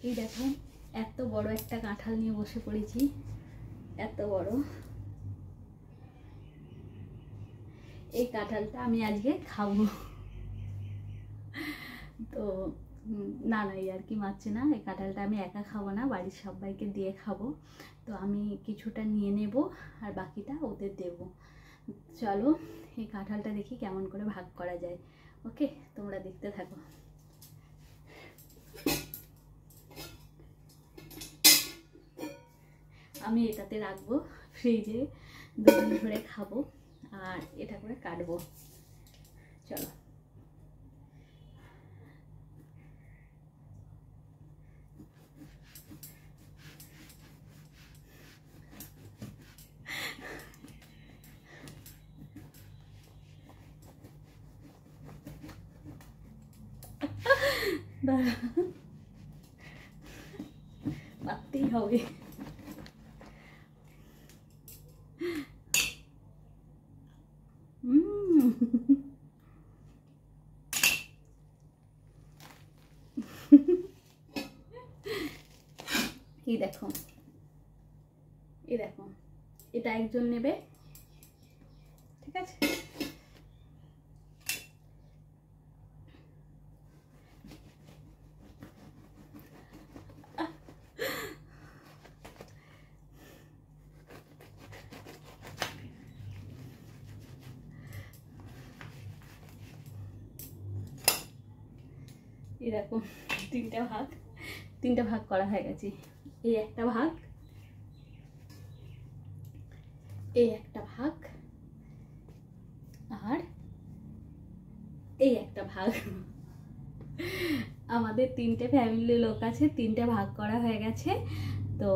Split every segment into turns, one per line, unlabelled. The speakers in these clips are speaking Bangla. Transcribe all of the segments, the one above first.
এই দেখো এত বড় একটা কাঁঠাল নিয়ে বসে পড়েছি, এত বড়। এই কাঁঠালটা আমি আজকে খাবো। তো না না আর কি মারছে না, এই কাঁঠালটা আমি একা খাবো না, বাড়ির সবাইকে দিয়ে খাবো। তো আমি কিছুটা নিয়ে নেব আর বাকিটা ওদের দেব। চলো এই কাঁঠালটা দেখি কেমন করে ভাগ করা যায়। ওকে, তোমরা দেখতে থাকো। আমি এটাতে রাখবো ফ্রিজে, দুদিন ধরে খাবো আর এটা করে কাটবো। চলো পারতেই হবে। এই দেখো, এই দেখো, এটা একজন নেবে, ঠিক আছে? এরকম তিনটা ভাগ করা হয়ে গেছে। এই একটা ভাগ, এই একটা ভাগ আর এই একটা ভাগ। আমাদের 3টে ফ্যামিলি লোক আছে, 3টে ভাগ করা হয়ে গেছে। তো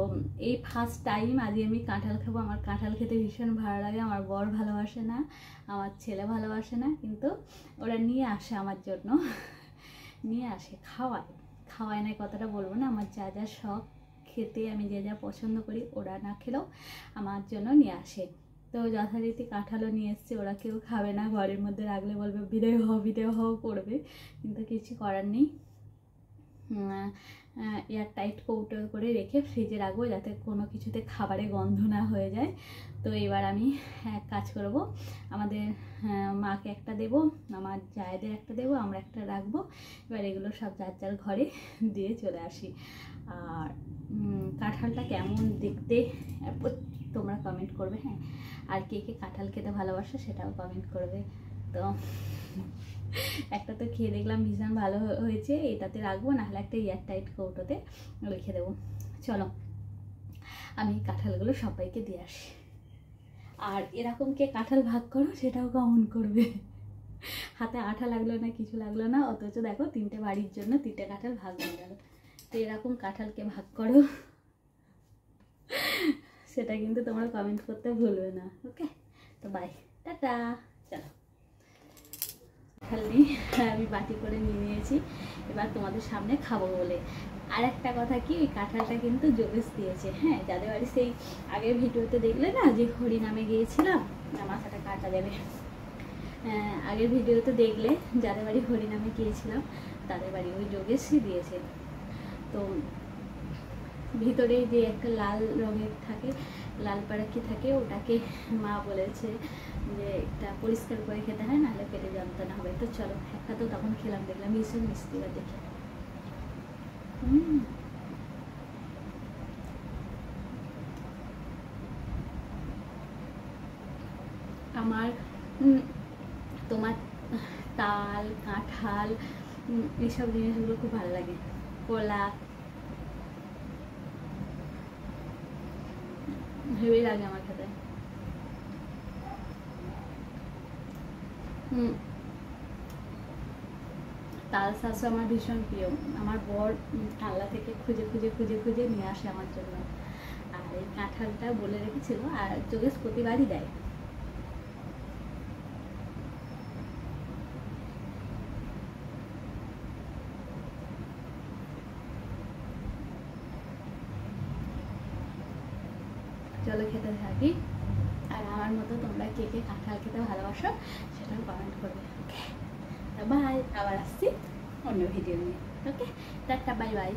এই ফার্স্ট টাইম আজকে আমি কাঁঠাল খাবো। আমার কাঁঠাল খেতে ভীষণ ভালো লাগে। আমার বর ভালোবাসে না, আমার ছেলে ভালোবাসে না, কিন্তু ওরা নিয়ে আসে আমার জন্য, নিয়ে আসে, খাওয়ায় না কথাটা বলবো না। আমার যা যা শখ খেতে, আমি যা যা পছন্দ করি, ওরা না খেলেও আমার জন্য নিয়ে আসে। তো যথারীতি কাঁঠালও নিয়ে এসছে। ওরা কেউ খাবে না, ঘরের মধ্যে রাখলে বলবে বিদেয় হও করবে, কিন্তু কিছু করার নেই। এয়ার টাইট কৌটো করে রেখে ফ্রিজে রাখবো, যাতে কোনো কিছুতে খাবারে গন্ধ না হয়ে যায়। তো এবার আমি এক কাজ করব, আমাদের মাকে একটা দেবো, আমার জায়েদের একটা দেবো, আমরা একটা রাখবো। এবার এগুলো সব যার যার ঘরে দিয়ে চলে আসি। আর কাঁঠালটা কেমন দেখতে তোমরা কমেন্ট করবে, হ্যাঁ। আর কে কে কাঁঠাল খেতে ভালোবাসে সেটাও কমেন্ট করবে। তো একটা তো খেয়ে দেখলাম ভীষণ ভালো হয়েছে, এটাতে রাখবো, নাহলে একটা এয়ার টাইট কৌটোতে রেখে দেবো। চলো আমি কাঁঠালগুলো সবাইকে দিয়ে আসি। আর এরকম কে কাঁঠাল ভাগ করো সেটাও কমেন্ট করবে। হাতে আঠা লাগলো না, কিছু লাগলো না, অথচ দেখো 3টে বাড়ির জন্য 3টে কাঁঠাল ভাগ হয়ে গেল। তো এরকম কাঁঠালকে ভাগ করো সেটা কিন্তু তোমরা কমেন্ট করতে ভুলবে না। ওকে, তো বাই, টাটা। চলো খালি আমি বাটি করে নিয়ে নিয়েছি, এবার তোমাদের সামনে খাবো বলে। আর একটা কথা কি, ওই কাঁঠালটা কিন্তু যোগেশ দিয়েছে, হ্যাঁ। যাদের বাড়ি সেই আগের ভিডিওতে দেখলে না যে হরিনামে গিয়েছিলাম, মাথাটা কাটা যাবে, আগের ভিডিওতে দেখলে যাদের বাড়ি হরিনামে গিয়েছিলাম তাদের বাড়ি ওই যোগেশই দিয়েছে। তো ভিতরে যে একটা লাল রঙের থাকে, লাল পাড়াকি থাকে, ওটাকে মা বলেছে যে এটা পরিষ্কার করে খেতে হয়, নাহলে পেটে যন্ত্রণা হবে। তো চলো একটা তো তখন খেলাম, দেখলাম ভীষণ মিষ্টি, বা দেখে আমার তোমার তাল, কাঁঠাল, এইসব জিনিসগুলো খুব ভালো লাগে। কলা হেভি লাগে আমার খেতে। তাল শাঁসও আমার ভীষণ প্রিয়। আমার বর কাল্লা থেকে খুঁজে খুঁজে খুঁজে খুঁজে নিয়ে আসে আমার জন্য। আর এই কাঁঠালটা বলে রেখেছিল, আর যোগেশ প্রতিবারই দেয়। চলো খেতে থাকি। আর আমার মতো তোমরা কে কে কাঁঠাল খেতে ভালোবাসো সেটাও কমেন্ট করবে। ওকে, বাই, আবার আসছি অন্য ভিডিও নিয়ে। ওকে, টাটা, বাই বাই।